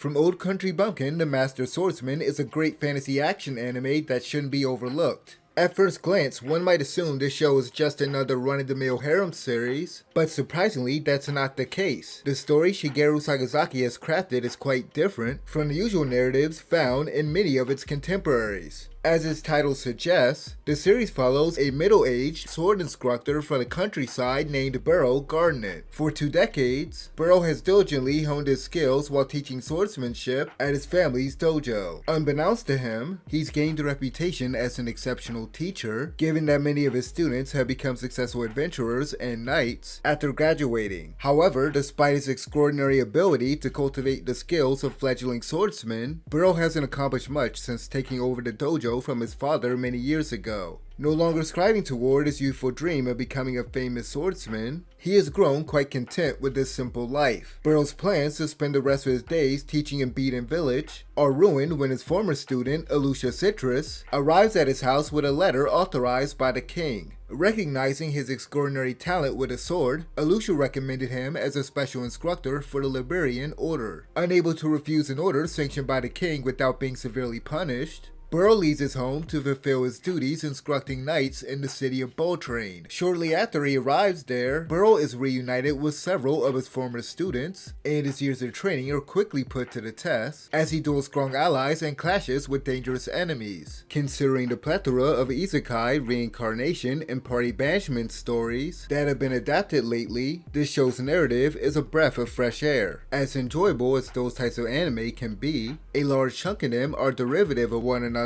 From Old Country Bumpkin to Master Swordsman is a great fantasy action anime that shouldn't be overlooked. At first glance, one might assume this show is just another run-of-the-mill harem series, but surprisingly, that's not the case. The story Shigeru Sakazaki has crafted is quite different from the usual narratives found in many of its contemporaries. As its title suggests, the series follows a middle-aged sword instructor from the countryside named Burrow Garnet. For 2 decades, Burrow has diligently honed his skills while teaching swordsmanship at his family's dojo. Unbeknownst to him, he's gained a reputation as an exceptional teacher, given that many of his students have become successful adventurers and knights after graduating. However, despite his extraordinary ability to cultivate the skills of fledgling swordsmen, Burrow hasn't accomplished much since taking over the dojo from his father many years ago. No longer striving toward his youthful dream of becoming a famous swordsman, he has grown quite content with this simple life. Burrow's plans to spend the rest of his days teaching in Beaten Village are ruined when his former student, Alucia Citrus, arrives at his house with a letter authorized by the king. Recognizing his extraordinary talent with a sword, Alucia recommended him as a special instructor for the Liberian Order. Unable to refuse an order sanctioned by the king without being severely punished, Burrow leaves his home to fulfill his duties instructing knights in the city of Beltrain. Shortly after he arrives there, Burrow is reunited with several of his former students, and his years of training are quickly put to the test as he duels strong allies and clashes with dangerous enemies. Considering the plethora of isekai, reincarnation, and party banishment stories that have been adapted lately, this show's narrative is a breath of fresh air. As enjoyable as those types of anime can be, a large chunk of them are derivative of one another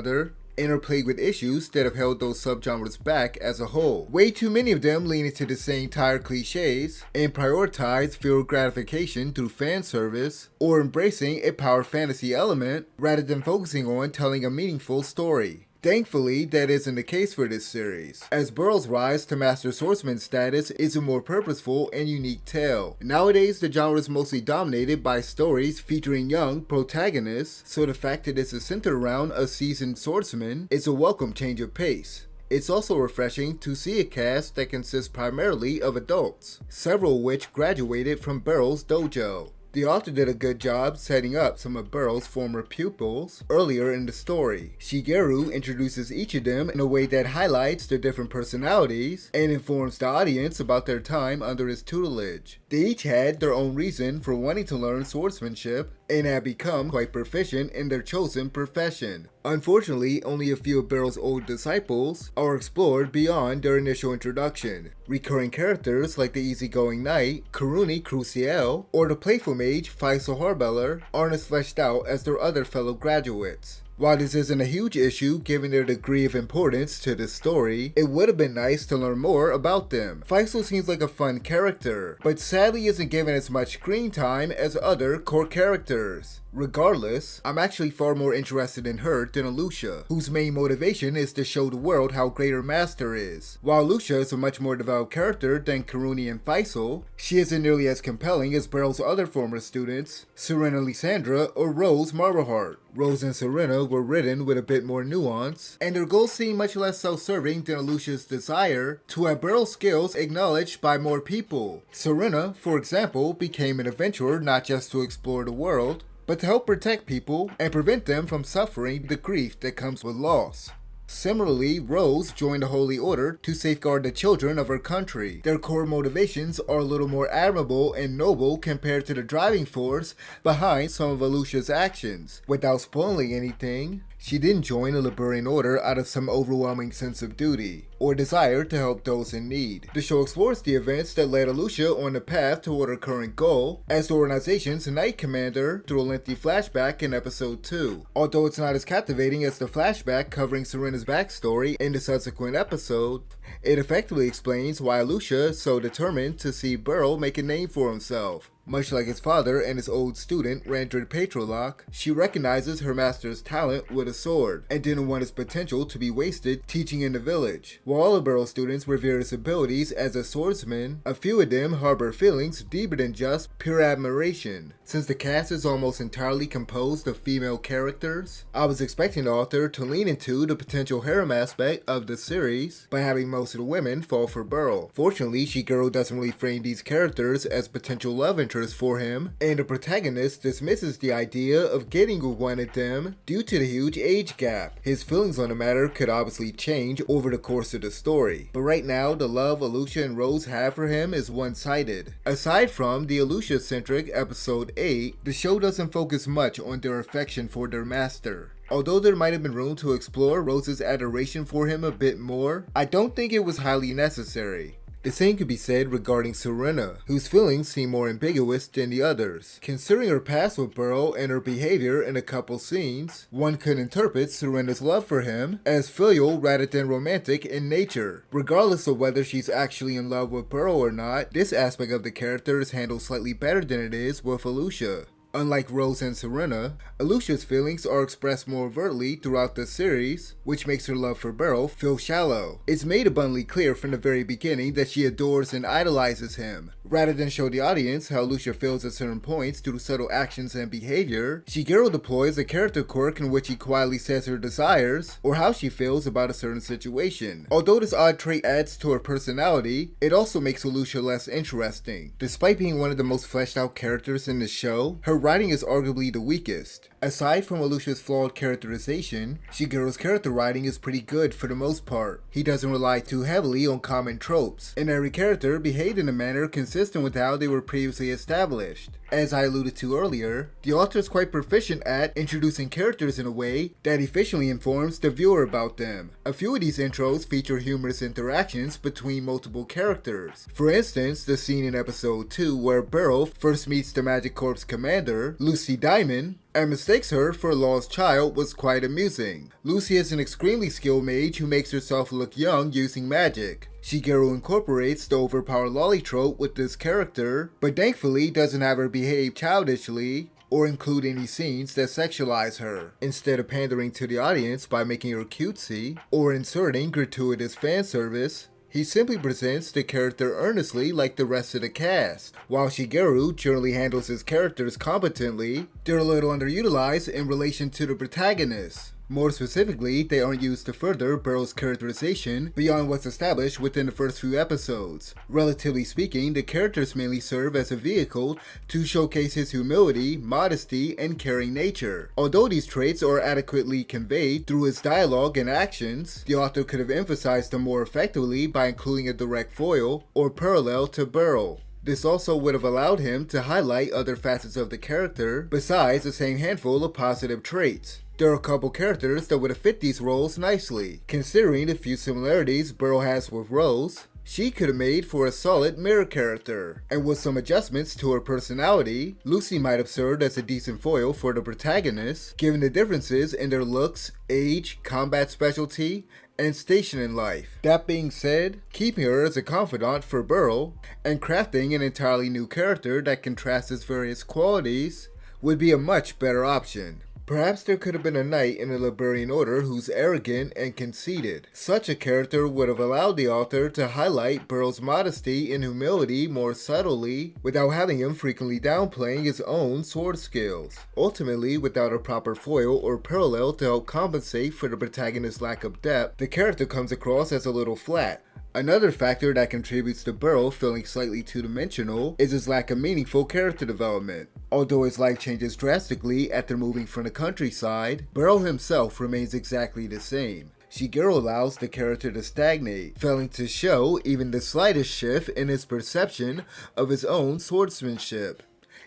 and are plagued with issues that have held those subgenres back as a whole. Way too many of them lean into the same tired cliches and prioritize visual gratification through fan service or embracing a power fantasy element rather than focusing on telling a meaningful story. Thankfully, that isn't the case for this series, as Burrow's rise to Master Swordsman status is a more purposeful and unique tale. Nowadays, the genre is mostly dominated by stories featuring young protagonists, so the fact that this is centered around a seasoned swordsman is a welcome change of pace. It's also refreshing to see a cast that consists primarily of adults, several of which graduated from Burrow's dojo. The author did a good job setting up some of Burrow's former pupils earlier in the story. Shigeru introduces each of them in a way that highlights their different personalities and informs the audience about their time under his tutelage. They each had their own reason for wanting to learn swordsmanship and have become quite proficient in their chosen profession. Unfortunately, only a few of Burrow's old disciples are explored beyond their initial introduction. Recurring characters like the easygoing knight, Karuni Cruciel, or the playful mage, Faisal Harbeller, aren't as fleshed out as their other fellow graduates. While this isn't a huge issue given their degree of importance to the story, it would have been nice to learn more about them. Faisal seems like a fun character, but sadly isn't given as much screen time as other core characters. Regardless, I'm actually far more interested in her than Alucia, whose main motivation is to show the world how great her master is. While Alucia is a much more developed character than Karuni and Faisal, she isn't nearly as compelling as Burrow's other former students, Serena Lysandra or Rose Marvelheart. Rose and Serena were written with a bit more nuance, and their goals seem much less self-serving than Alucia's desire to have Burrow's skills acknowledged by more people. Serena, for example, became an adventurer not just to explore the world, but to help protect people and prevent them from suffering the grief that comes with loss. Similarly, Rose joined the Holy Order to safeguard the children of her country. Their core motivations are a little more admirable and noble compared to the driving force behind some of Alucia's actions. Without spoiling anything, she didn't join the Liberian Order out of some overwhelming sense of duty or desire to help those in need. The show explores the events that led Alucia on the path toward her current goal as the organization's Knight Commander through a lengthy flashback in episode 2. Although it's not as captivating as the flashback covering Serena's backstory in the subsequent episode, it effectively explains why Alucia is so determined to see Burrow make a name for himself. Much like his father and his old student, Randrid Patrolock, she recognizes her master's talent with a sword, and didn't want his potential to be wasted teaching in the village. While all of Burrow's students revere his abilities as a swordsman, a few of them harbor feelings deeper than just pure admiration. Since the cast is almost entirely composed of female characters, I was expecting the author to lean into the potential harem aspect of the series by having most of the women fall for Burrow. Fortunately, Shigeru doesn't really frame these characters as potential love interests interest for him, and the protagonist dismisses the idea of getting with one of them due to the huge age gap. His feelings on the matter could obviously change over the course of the story, but right now the love Alesia and Rose have for him is one-sided. Aside from the Alesia-centric episode 8, the show doesn't focus much on their affection for their master. Although there might have been room to explore Rose's adoration for him a bit more, I don't think it was highly necessary. The same could be said regarding Serena, whose feelings seem more ambiguous than the others. Considering her past with Burrow and her behavior in a couple scenes, one could interpret Serena's love for him as filial rather than romantic in nature. Regardless of whether she's actually in love with Burrow or not, this aspect of the character is handled slightly better than it is with Alesia. Unlike Rose and Serena, Alesia's feelings are expressed more overtly throughout the series, which makes her love for Burrow feel shallow. It's made abundantly clear from the very beginning that she adores and idolizes him. Rather than show the audience how Alesia feels at certain points through subtle actions and behavior, Shigeru deploys a character quirk in which he quietly says her desires, or how she feels about a certain situation. Although this odd trait adds to her personality, it also makes Alesia less interesting. Despite being one of the most fleshed out characters in the show, her writing is arguably the weakest. Aside from Alesia's flawed characterization, Shigeru's character writing is pretty good for the most part. He doesn't rely too heavily on common tropes, and every character behaved in a manner consistent with how they were previously established. As I alluded to earlier, the author is quite proficient at introducing characters in a way that efficiently informs the viewer about them. A few of these intros feature humorous interactions between multiple characters. For instance, the scene in episode 2 where Burrow first meets the Magic Corps commander, Lucy Diamond, and mistakes her for a lost child was quite amusing. Lucy is an extremely skilled mage who makes herself look young using magic. Shigeru incorporates the overpowered lolly trope with this character, but thankfully doesn't have her behave childishly or include any scenes that sexualize her. Instead of pandering to the audience by making her cutesy or inserting gratuitous fan service, he simply presents the character earnestly like the rest of the cast. While Shigeru generally handles his characters competently, they're a little underutilized in relation to the protagonist. More specifically, they aren't used to further Burrow's characterization beyond what's established within the first few episodes. Relatively speaking, the characters mainly serve as a vehicle to showcase his humility, modesty, and caring nature. Although these traits are adequately conveyed through his dialogue and actions, the author could have emphasized them more effectively by including a direct foil or parallel to Burrow. This also would have allowed him to highlight other facets of the character besides the same handful of positive traits. There are a couple characters that would have fit these roles nicely. Considering the few similarities Burrow has with Rose, she could have made for a solid mirror character. And with some adjustments to her personality, Lucy might have served as a decent foil for the protagonist, given the differences in their looks, age, combat specialty, and station in life. That being said, keeping her as a confidant for Burrow and crafting an entirely new character that contrasts its various qualities would be a much better option. Perhaps there could have been a knight in the Liberian Order who's arrogant and conceited. Such a character would have allowed the author to highlight Burrow's modesty and humility more subtly without having him frequently downplaying his own sword skills. Ultimately, without a proper foil or parallel to help compensate for the protagonist's lack of depth, the character comes across as a little flat. Another factor that contributes to Burrow feeling slightly two-dimensional is his lack of meaningful character development. Although his life changes drastically after moving from the countryside, Burrow himself remains exactly the same. Shigeru allows the character to stagnate, failing to show even the slightest shift in his perception of his own swordsmanship.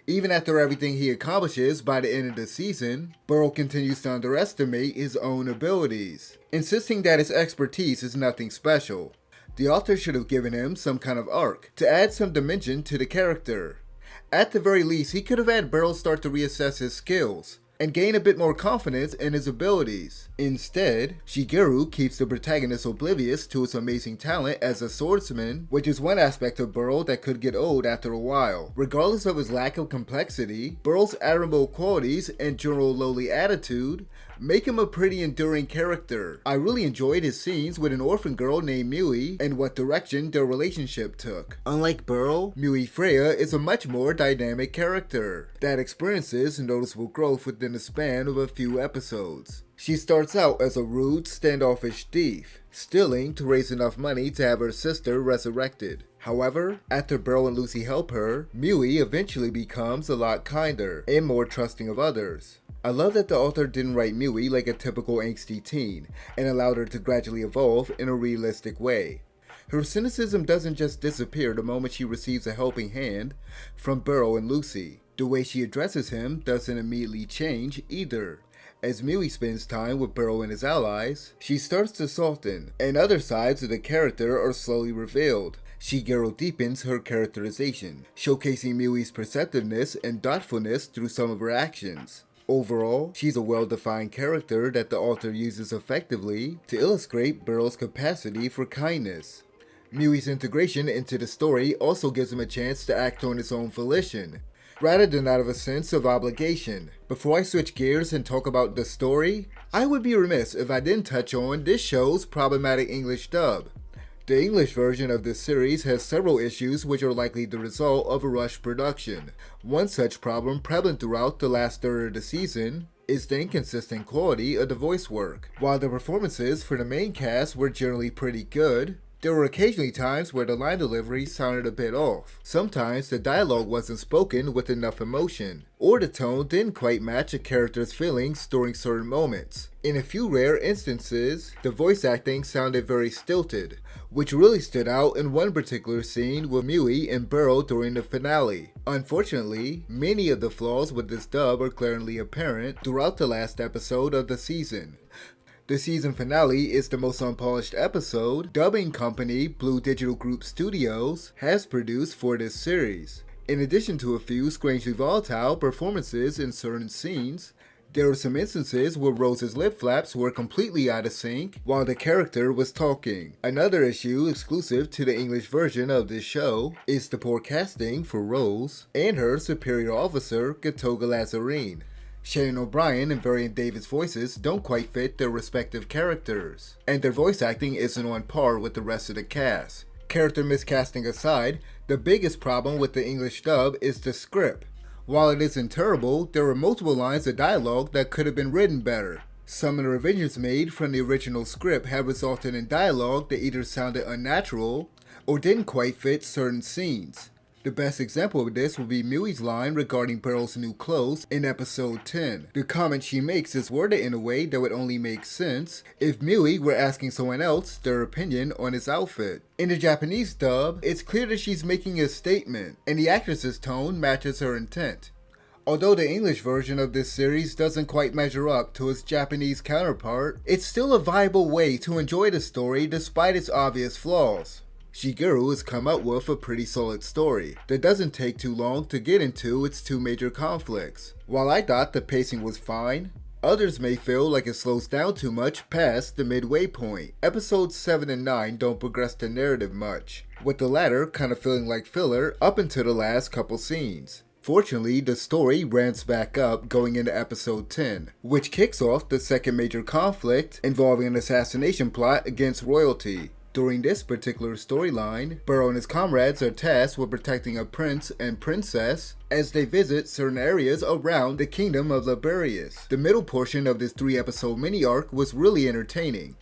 Even after everything he accomplishes by the end of the season, Burrow continues to underestimate his own abilities, insisting that his expertise is nothing special. The author should have given him some kind of arc to add some dimension to the character. At the very least, he could have had Burrow start to reassess his skills and gain a bit more confidence in his abilities. Instead, Shigeru keeps the protagonist oblivious to his amazing talent as a swordsman, which is one aspect of Burrow that could get old after a while. Regardless of his lack of complexity, Burrow's admirable qualities and general lowly attitude make him a pretty enduring character. I really enjoyed his scenes with an orphan girl named Mui and what direction their relationship took. Unlike Burrow, Mui Freya is a much more dynamic character that experiences noticeable growth within the span of a few episodes. She starts out as a rude, standoffish thief, stealing to raise enough money to have her sister resurrected. However, after Burrow and Lucy help her, Mui eventually becomes a lot kinder and more trusting of others. I love that the author didn't write Mui like a typical angsty teen and allowed her to gradually evolve in a realistic way. Her cynicism doesn't just disappear the moment she receives a helping hand from Burrow and Lucy. The way she addresses him doesn't immediately change either. As Mui spends time with Burrow and his allies, she starts to soften, and other sides of the character are slowly revealed. Shigeru deepens her characterization, showcasing Miui's perceptiveness and thoughtfulness through some of her actions. Overall, she's a well-defined character that the author uses effectively to illustrate Burrow's capacity for kindness. Miui's integration into the story also gives him a chance to act on his own volition, rather than out of a sense of obligation. Before I switch gears and talk about the story, I would be remiss if I didn't touch on this show's problematic English dub. The English version of this series has several issues which are likely the result of a rushed production. One such problem prevalent throughout the last third of the season is the inconsistent quality of the voice work. While the performances for the main cast were generally pretty good, there were occasionally times where the line delivery sounded a bit off. Sometimes the dialogue wasn't spoken with enough emotion, or the tone didn't quite match a character's feelings during certain moments. In a few rare instances, the voice acting sounded very stilted, which really stood out in one particular scene with Mui and Burrow during the finale. Unfortunately, many of the flaws with this dub are glaringly apparent throughout the last episode of the season. The season finale is the most unpolished episode dubbing company Blue Digital Group Studios has produced for this series. In addition to a few strangely volatile performances in certain scenes, there were some instances where Rose's lip flaps were completely out of sync while the character was talking. Another issue exclusive to the English version of this show is the poor casting for Rose and her superior officer, Gatoga Lazarine. Shannon O'Brien and Varian Davis' voices don't quite fit their respective characters, and their voice acting isn't on par with the rest of the cast. Character miscasting aside, the biggest problem with the English dub is the script. While it isn't terrible, there are multiple lines of dialogue that could have been written better. Some of the revisions made from the original script have resulted in dialogue that either sounded unnatural or didn't quite fit certain scenes. The best example of this would be Miui's line regarding Burrow's new clothes in episode 10. The comment she makes is worded in a way that would only make sense if Miui were asking someone else their opinion on his outfit. In the Japanese dub, it's clear that she's making a statement, and the actress's tone matches her intent. Although the English version of this series doesn't quite measure up to its Japanese counterpart, it's still a viable way to enjoy the story despite its obvious flaws. Shigeru has come up with a pretty solid story that doesn't take too long to get into its two major conflicts. While I thought the pacing was fine, others may feel like it slows down too much past the midway point. Episodes 7 and 9 don't progress the narrative much, with the latter kind of feeling like filler up until the last couple scenes. Fortunately, the story ramps back up going into episode 10, which kicks off the second major conflict involving an assassination plot against royalty. During this particular storyline, Burrow and his comrades are tasked with protecting a prince and princess as they visit certain areas around the kingdom of Liberius. The middle portion of this 3-episode mini-arc was really entertaining.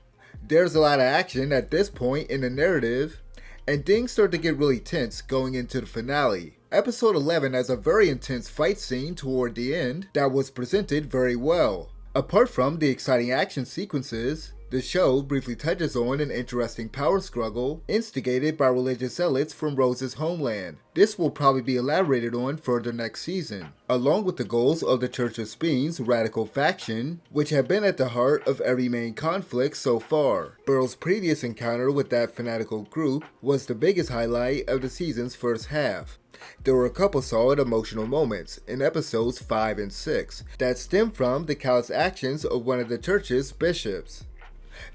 There's a lot of action at this point in the narrative, and things start to get really tense going into the finale. Episode 11 has a very intense fight scene toward the end that was presented very well. Apart from the exciting action sequences, the show briefly touches on an interesting power struggle instigated by religious zealots from Rose's homeland. This will probably be elaborated on further next season, along with the goals of the Church of Speen's radical faction, which have been at the heart of every main conflict so far. Burrow's previous encounter with that fanatical group was the biggest highlight of the season's first half. There were a couple solid emotional moments in episodes 5 and 6 that stem from the callous actions of one of the church's bishops.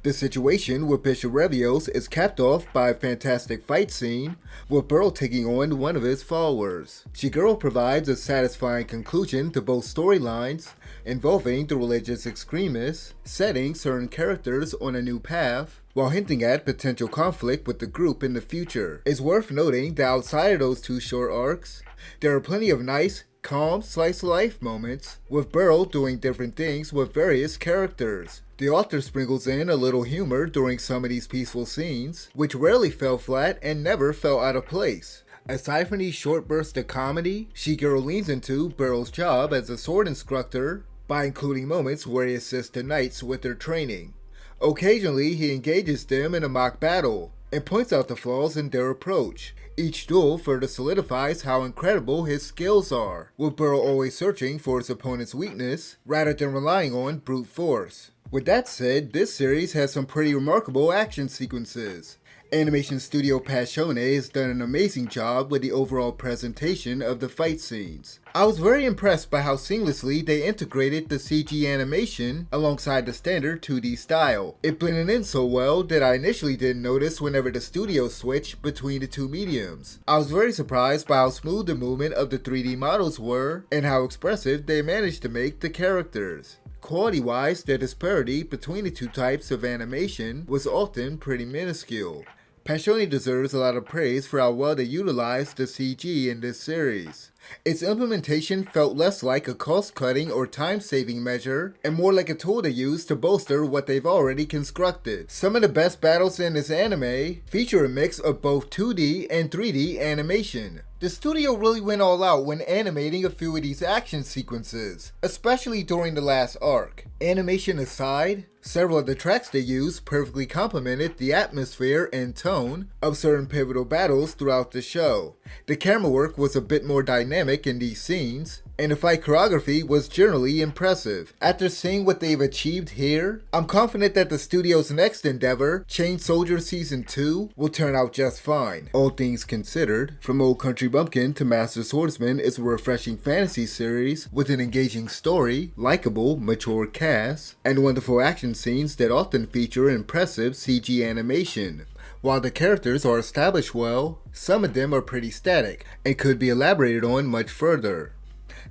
The situation with Bishop Revios is capped off by a fantastic fight scene with Burrow taking on one of his followers. Shigeru provides a satisfying conclusion to both storylines involving the religious extremists, setting certain characters on a new path, while hinting at potential conflict with the group in the future. It's worth noting that outside of those two short arcs, there are plenty of nice, calm slice-of-life moments, with Burl doing different things with various characters. The author sprinkles in a little humor during some of these peaceful scenes, which rarely fell flat and never felt out of place. Aside from these short bursts of comedy, Shigeru leans into Burl's job as a sword instructor by including moments where he assists the knights with their training. Occasionally, he engages them in a mock battle and points out the flaws in their approach. Each duel further solidifies how incredible his skills are, with Burl always searching for his opponent's weakness rather than relying on brute force. With that said, this series has some pretty remarkable action sequences. Animation studio FEARnoHATE has done an amazing job with the overall presentation of the fight scenes. I was very impressed by how seamlessly they integrated the CG animation alongside the standard 2D style. It blended in so well that I initially didn't notice whenever the studio switched between the two mediums. I was very surprised by how smooth the movement of the 3D models were and how expressive they managed to make the characters. Quality-wise, the disparity between the two types of animation was often pretty minuscule. FEARnoHATE deserves a lot of praise for how well they utilized the CG in this series. Its implementation felt less like a cost-cutting or time-saving measure, and more like a tool they use to bolster what they've already constructed. Some of the best battles in this anime feature a mix of both 2D and 3D animation. The studio really went all out when animating a few of these action sequences, especially during the last arc. Animation aside, several of the tracks they used perfectly complemented the atmosphere and tone of certain pivotal battles throughout the show. The camera work was a bit more dynamic in these scenes, and the fight choreography was generally impressive. After seeing what they've achieved here, I'm confident that the studio's next endeavor, Chain Soldier Season 2, will turn out just fine. All things considered, from Old Country Bumpkin to Master Swordsman is a refreshing fantasy series with an engaging story, likable, mature cast, and wonderful action scenes that often feature impressive CG animation. While the characters are established well, some of them are pretty static and could be elaborated on much further.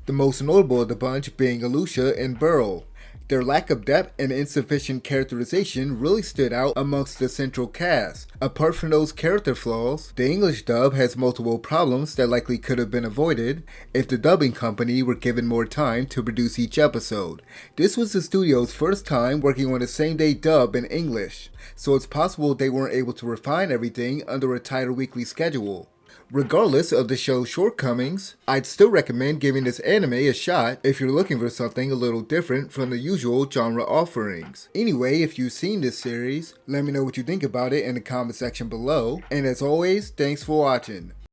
The most notable of the bunch being Alusha and Burl. Their lack of depth and insufficient characterization really stood out amongst the central cast. Apart from those character flaws, the English dub has multiple problems that likely could have been avoided if the dubbing company were given more time to produce each episode. This was the studio's first time working on a same-day dub in English, so it's possible they weren't able to refine everything under a tighter weekly schedule. Regardless of the show's shortcomings, I'd still recommend giving this anime a shot if you're looking for something a little different from the usual genre offerings. Anyway, if you've seen this series, let me know what you think about it in the comment section below, and as always, thanks for watching.